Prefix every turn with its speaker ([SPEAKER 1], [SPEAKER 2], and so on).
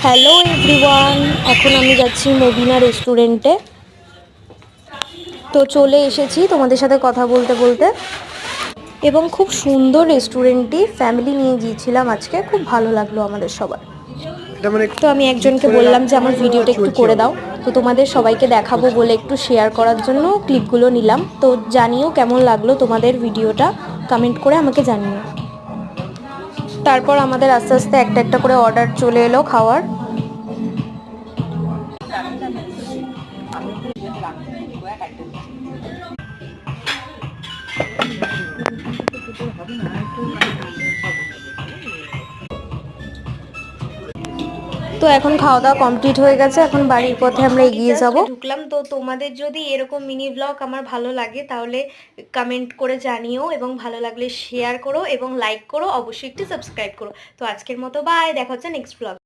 [SPEAKER 1] Hello everyone, এখন আমি যাচ্ছি মদিনা রেস্টুরেন্টে। তো চলে এসেছি তোমাদের সাথে কথা বলতে বলতে, এবং খুব সুন্দর রেস্টুরেন্টটি, ফ্যামিলি নিয়ে গিয়েছিলাম আজকে, খুব ভালো লাগলো আমাদের সবার। তো আমি একজনকে বললাম যে আমার ভিডিওটা একটু করে দাও, তো তোমাদের সবাইকে দেখাবো বলে একটু শেয়ার করার জন্য ক্লিপগুলো নিলাম। তো জানিও কেমন লাগলো তোমাদের ভিডিওটা, কমেন্ট করে আমাকে জানিও। তারপর আমাদের আস্তে আস্তে একটা একটা করে অর্ডার চলে এলো খাওয়ার। তো এখন খাওয়া দাওয়া কমপ্লিট হয়ে গেছে, এখন বাড়ির পথে আমরা এগিয়ে যাব। ঢুকলাম। তো তোমাদের যদি এরকম মিনি ব্লগ আমার ভালো লাগে তাহলে কমেন্ট করে জানিও, এবং ভালো লাগলে শেয়ার করো এবং লাইক করো, অবশ্যই একটু সাবস্ক্রাইব করো। তো আজকের মতো বাই, দেখা হচ্ছে নেক্সট ব্লগ।